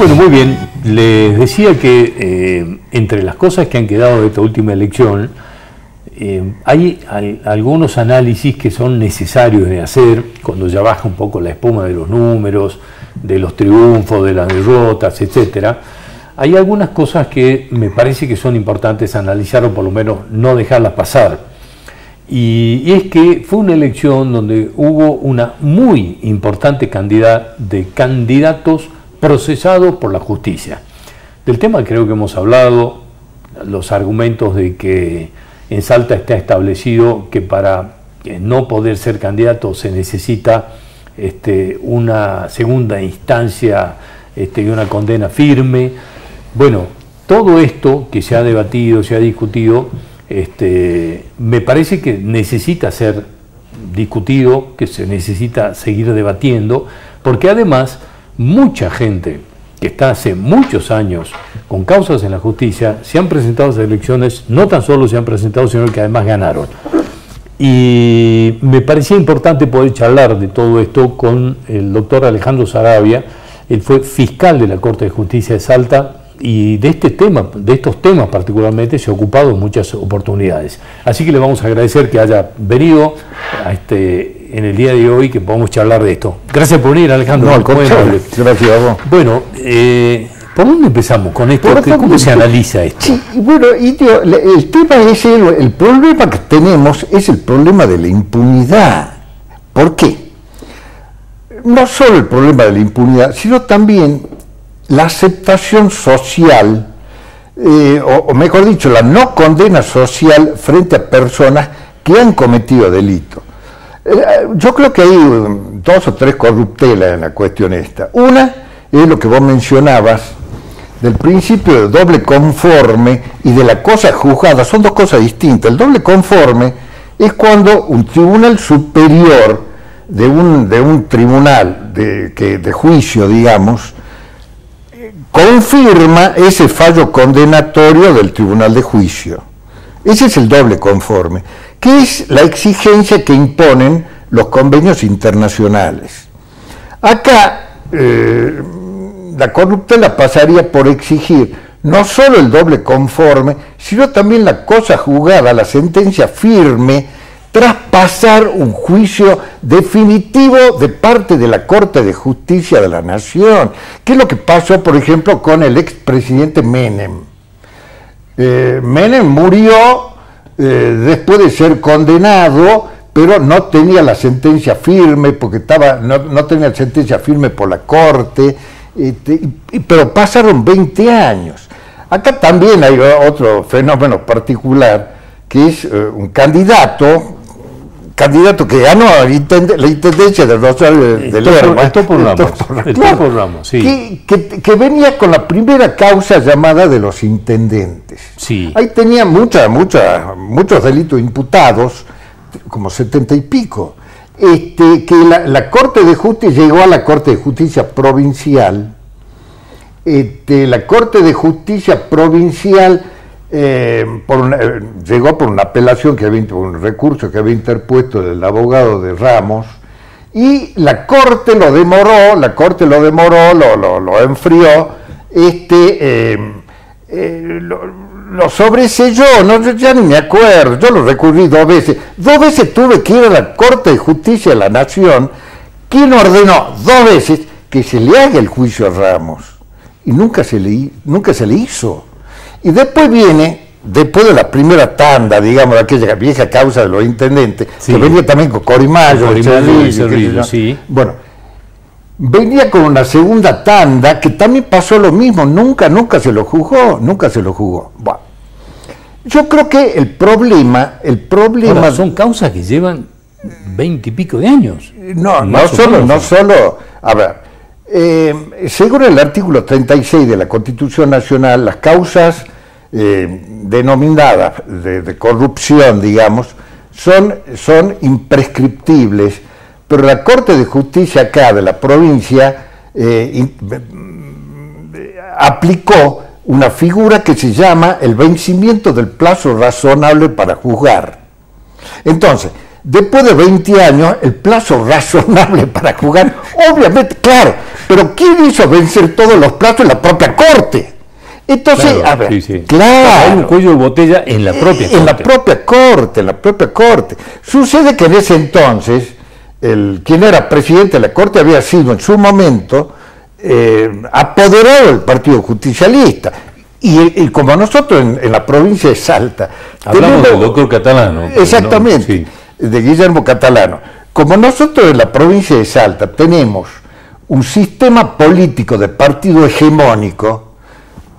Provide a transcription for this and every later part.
Bueno, muy bien. Les decía que entre las cosas que han quedado de esta última elección, hay algunos análisis que son necesarios de hacer cuando ya baja un poco la espuma de los números, de los triunfos, de las derrotas, etcétera. Hay algunas cosas que me parece que son importantes analizar o por lo menos no dejarlas pasar. Y es que fue una elección donde hubo una muy importante cantidad de candidatos procesados por la justicia. Del tema creo que hemos hablado, los argumentos de que en Salta está establecido que para no poder ser candidato se necesita una segunda instancia y una condena firme. Bueno, todo esto que se ha debatido, se ha discutido, me parece que necesita ser discutido, que se necesita seguir debatiendo, porque además mucha gente que está hace muchos años con causas en la justicia se han presentado a las elecciones, no tan solo se han presentado, sino que además ganaron. Y me parecía importante poder charlar de todo esto con el doctor Alejandro Saravia. Él fue fiscal de la Corte de Justicia de Salta y de estos temas particularmente se ha ocupado en muchas oportunidades. Así que le vamos a agradecer que haya venido en el día de hoy, que podamos charlar de esto. Gracias por venir, Alejandro. No, al contrario. Gracias a vos. Bueno, ¿por dónde empezamos con esto? ¿Cómo se analiza esto? Sí, bueno, el tema es el problema que tenemos es el problema de la impunidad. ¿Por qué? No solo el problema de la impunidad, sino también la aceptación social, o mejor dicho, la no condena social frente a personas que han cometido delitos. Yo creo que hay dos o tres corruptelas en la cuestión esta. Una es lo que vos mencionabas, del principio del doble conforme y de la cosa juzgada. Son dos cosas distintas. El doble conforme es cuando un tribunal superior de un tribunal de juicio, digamos, confirma ese fallo condenatorio del tribunal de juicio. Ese es el doble conforme, que es la exigencia que imponen los convenios internacionales. Acá la corruptela pasaría por exigir no solo el doble conforme, sino también la cosa juzgada, la sentencia firme, tras pasar un juicio definitivo de parte de la Corte de Justicia de la Nación. ¿Qué es lo que pasó, por ejemplo, con el expresidente Menem? Menem murió después de ser condenado, pero no tenía la sentencia firme, porque no tenía sentencia firme por la Corte, pero pasaron 20 años. Acá también hay otro fenómeno particular, que es un candidato que ganó la intendencia de Rosario de Lerma. Esto por Ramos, sí. Que venía con la primera causa llamada de los intendentes. Sí. Ahí tenía muchos delitos imputados, como 70 y pico. Que la Corte de Justicia llegó a la Corte de Justicia Provincial. La Corte de Justicia Provincial llegó por una apelación por un recurso que había interpuesto el abogado de Ramos, y la Corte lo demoró, lo enfrió, lo sobreselló, ya ni me acuerdo, yo lo recurrí 2 veces. 2 veces tuve que ir a la Corte de Justicia de la Nación, quien ordenó 2 veces que se le haga el juicio a Ramos, y nunca se le hizo. Y después después de la primera tanda, digamos, de aquella vieja causa de los intendentes, sí, que venía también con Corimayo, sí. Bueno, venía con una segunda tanda que también pasó lo mismo, nunca se lo juzgó. Bueno, yo creo que el problema... Ahora, son causas que llevan 20 y pico de años. No solo, a ver, según el artículo 36 de la Constitución Nacional, las causas denominadas de corrupción, digamos, son imprescriptibles, pero la Corte de Justicia acá de la provincia aplicó una figura que se llama el vencimiento del plazo razonable para juzgar. Entonces, después de 20 años, el plazo razonable para jugar, obviamente, claro, pero ¿quién hizo vencer todos los plazos? La propia Corte. Entonces, Claro, a ver, sí, sí. claro. Hay un cuello de botella en la propia En la Corte. propia Corte, en la propia Corte. Sucede que en ese entonces, quien era presidente de la Corte había sido en su momento apoderado del Partido Justicialista. Y como nosotros en la provincia de Salta... Hablamos del doctor Catalano. Exactamente, ¿No? Sí. de Guillermo Catalano. Como nosotros en la provincia de Salta tenemos un sistema político de partido hegemónico,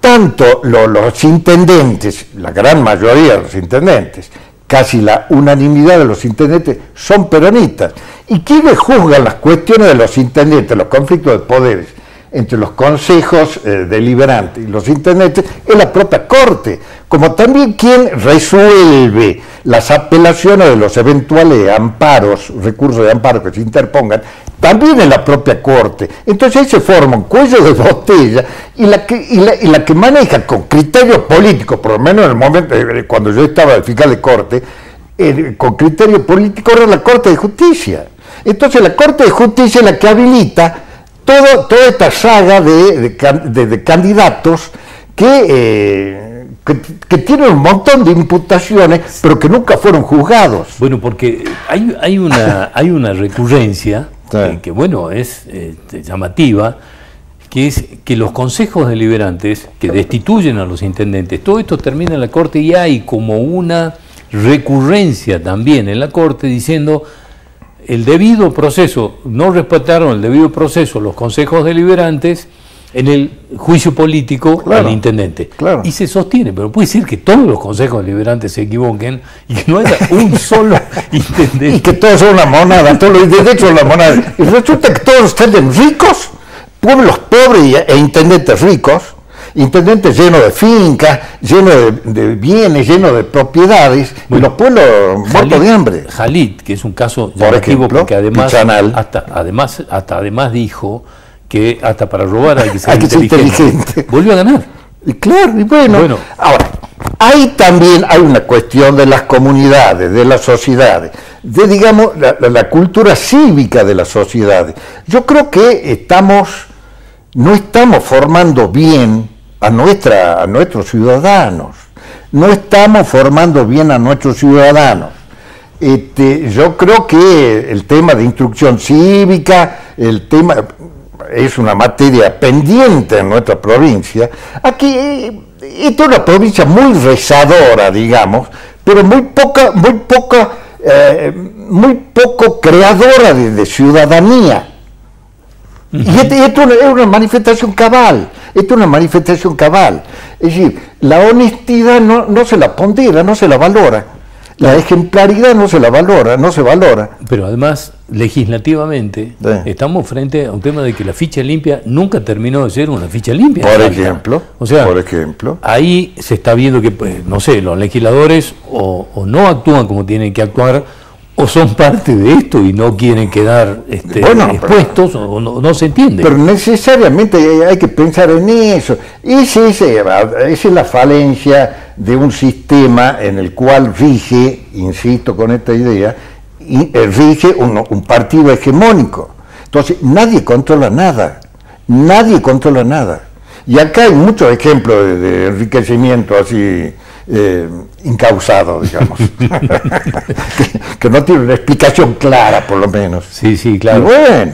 tanto los intendentes, la gran mayoría de los intendentes, casi la unanimidad de los intendentes son peronistas. ¿Y quiénes juzgan las cuestiones de los intendentes, los conflictos de poderes entre los consejos deliberantes y los intendentes? Es la propia Corte, como también quien resuelve las apelaciones de los eventuales amparos, recursos de amparo que se interpongan, también en la propia Corte. Entonces ahí se forma un cuello de botella y la que maneja con criterio político, por lo menos en el momento cuando yo estaba de fiscal de Corte, con criterio político era la Corte de Justicia. Entonces la Corte de Justicia es la que habilita toda esta saga de candidatos que tienen un montón de imputaciones, pero que nunca fueron juzgados. Bueno, porque hay una recurrencia Sí. que bueno, es llamativa, que es que los consejos deliberantes que destituyen a los intendentes, todo esto termina en la Corte y hay como una recurrencia también en la Corte diciendo el debido proceso, no respetaron el debido proceso los consejos deliberantes en el juicio político Claro, al intendente. claro. Y se sostiene, pero puede decir que todos los consejos deliberantes se equivoquen y que no haya un solo intendente. Y que todos son una monada, todos los intendentes son una monada. Y resulta que todos están ricos, pueblos pobres e intendentes ricos, intendentes llenos de fincas, llenos de bienes, llenos de propiedades, y los pueblos muertos de hambre. Jalit, que es un caso Por llamativo ejemplo, porque además, Pizzanal. además dijo que hasta para robar hay que ser, Hay que ser inteligente. Volvió a ganar. Y claro, y bueno, ahora, ahí también hay una cuestión de las comunidades, de las sociedades, de, digamos, la cultura cívica de las sociedades. Yo creo que no estamos formando bien a nuestros ciudadanos, no estamos formando bien a nuestros ciudadanos. Yo creo que el tema de instrucción cívica, el tema es una materia pendiente en nuestra provincia. Aquí, esta es una provincia muy rezadora, digamos, pero muy poco creadora de ciudadanía. Y esto es una manifestación cabal, Es decir, la honestidad no se la pondera, no se la valora. La ejemplaridad no se valora. Pero además, legislativamente, Sí. estamos frente a un tema de que la ficha limpia nunca terminó de ser una ficha limpia. Por Salta. ejemplo, o sea, ahí se está viendo que, pues, no sé, los legisladores o no actúan como tienen que actuar, o son parte de esto y no quieren quedar expuestos, o no se entiende. Pero necesariamente hay que pensar en eso. Esa es la falencia de un sistema en el cual rige, insisto con esta idea, rige un partido hegemónico. Entonces nadie controla nada. Y acá hay muchos ejemplos de enriquecimiento así incausado, digamos, que no tiene una explicación clara, por lo menos. Sí, claro.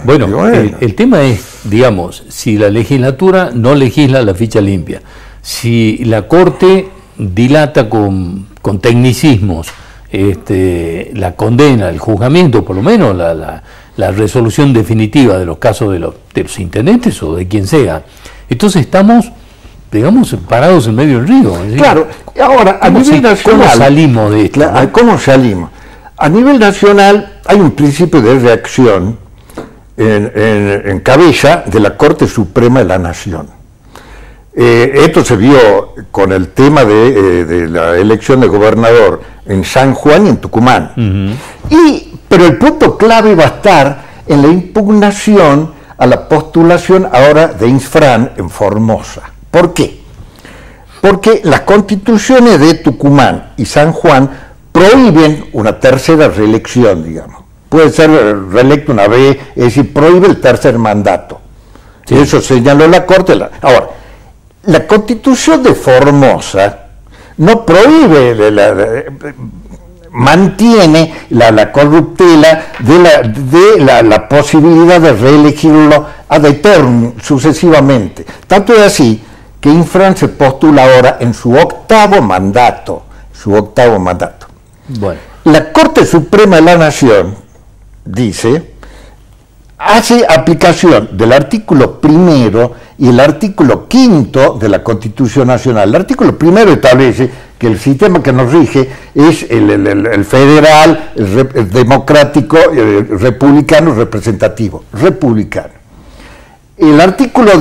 Bueno. El tema es, digamos, si la legislatura no legisla la ficha limpia, si la Corte dilata con tecnicismos la condena, el juzgamiento, por lo menos la resolución definitiva de los casos de los intendentes o de quien sea, entonces estamos, digamos, parados en medio del río. ¿Sí? Claro, ahora, a nivel nacional... ¿Cómo salimos de esto? ¿Cómo salimos? A nivel nacional hay un principio de reacción en cabeza de la Corte Suprema de la Nación. Esto se vio con el tema de la elección de gobernador en San Juan y en Tucumán. Pero el punto clave va a estar en la impugnación a la postulación ahora de Insfrán en Formosa. ¿Por qué? Porque las constituciones de Tucumán y San Juan prohíben una tercera reelección, digamos. Puede ser reelecto una vez, es decir, prohíbe el tercer mandato. Sí. Eso señaló la Corte. Ahora, la Constitución de Formosa no prohíbe, mantiene la corruptela de la posibilidad de reelegirlo ad eternum, sucesivamente. Tanto es así que Infran se postula ahora en su octavo mandato. Bueno. La Corte Suprema de la Nación dice, hace aplicación del artículo 1 y el artículo 5 de la Constitución Nacional. El artículo 1 establece que el sistema que nos rige es el federal, el democrático, el republicano, representativo, republicano. El artículo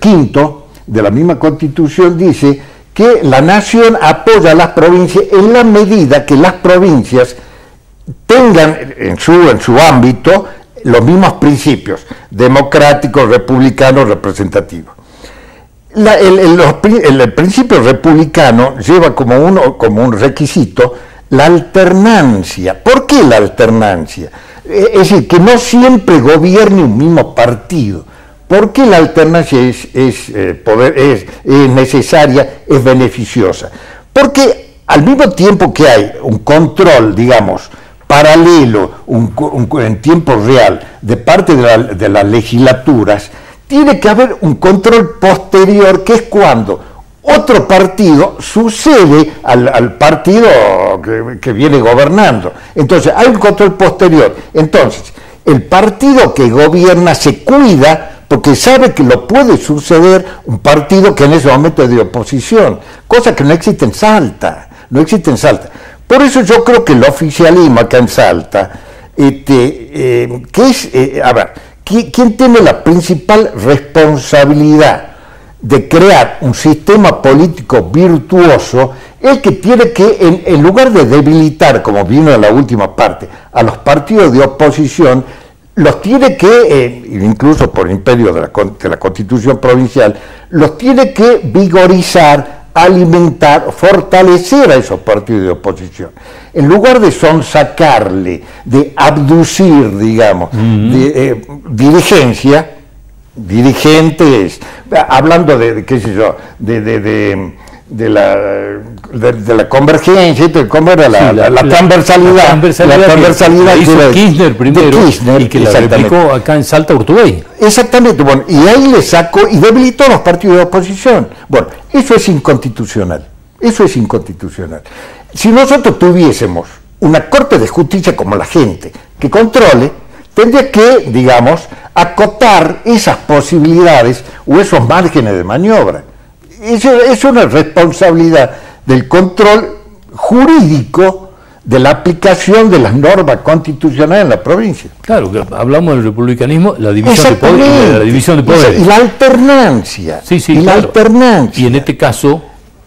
5 de la misma Constitución dice que la nación apoya a las provincias en la medida que las provincias tengan en su ámbito los mismos principios, democrático, republicano, representativo. El principio republicano lleva como un requisito la alternancia. ¿Por qué la alternancia? Es decir, que no siempre gobierne un mismo partido. ¿Por qué la alternancia es necesaria, es beneficiosa? Porque al mismo tiempo que hay un control, digamos, paralelo, en tiempo real, de parte de las legislaturas, tiene que haber un control posterior, que es cuando otro partido sucede al partido que viene gobernando. Entonces, hay un control posterior. Entonces, el partido que gobierna se cuida porque sabe que lo puede suceder un partido que en ese momento es de oposición, cosa que no existe en Salta, Por eso yo creo que el oficialismo acá en Salta, ¿quién tiene la principal responsabilidad de crear un sistema político virtuoso? El que tiene que, en lugar de debilitar, como vino en la última parte, a los partidos de oposición, los tiene que, incluso por imperio de la Constitución provincial, los tiene que vigorizar, alimentar, fortalecer a esos partidos de oposición. En lugar de sonsacarle, de abducir, digamos, dirigentes, hablando de qué sé yo, de la convergencia, ¿cómo era? La transversalidad. La transversalidad que hizo Kirchner primero, y que la replicó acá en Salta Urtubey. Exactamente, bueno, y ahí le sacó y debilitó a los partidos de oposición. Bueno, eso es inconstitucional. Si nosotros tuviésemos una Corte de Justicia como la gente, que controle, tendría que, digamos, acotar esas posibilidades o esos márgenes de maniobra. Es una responsabilidad del control jurídico de la aplicación de las normas constitucionales en la provincia. Claro, que hablamos del republicanismo, la división de poderes. Y la alternancia. La alternancia. Y en este caso,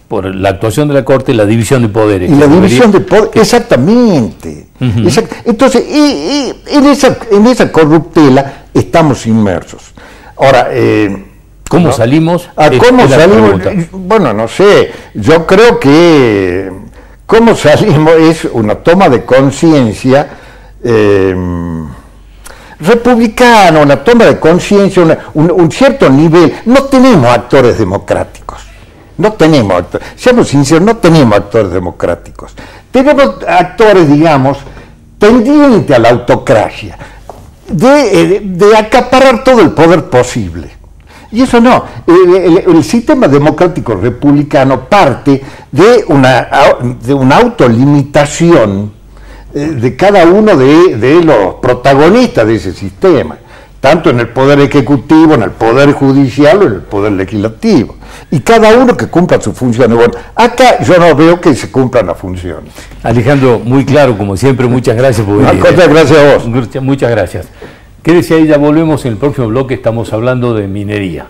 por la actuación de la Corte, la división de poderes. Y la división de poderes, exactamente. Entonces, en esa corruptela estamos inmersos. Ahora, ¿cómo salimos? ¿Cómo salimos? Bueno, no sé, yo creo que cómo salimos es una toma de conciencia republicana, una toma de conciencia, un cierto nivel. No tenemos actores democráticos, seamos sinceros, no tenemos actores democráticos. Tenemos actores, digamos, tendientes a la autocracia, de acaparar todo el poder posible. Y eso no, el sistema democrático republicano parte de una autolimitación de cada uno de los protagonistas de ese sistema, tanto en el poder ejecutivo, en el poder judicial o en el poder legislativo, y cada uno que cumpla sus funciones. Bueno, acá yo no veo que se cumplan las funciones. Alejandro, muy claro, como siempre, muchas gracias por venir. Muchas gracias a vos. Muchas gracias. Quédese ahí, ya volvemos en el próximo bloque, estamos hablando de minería.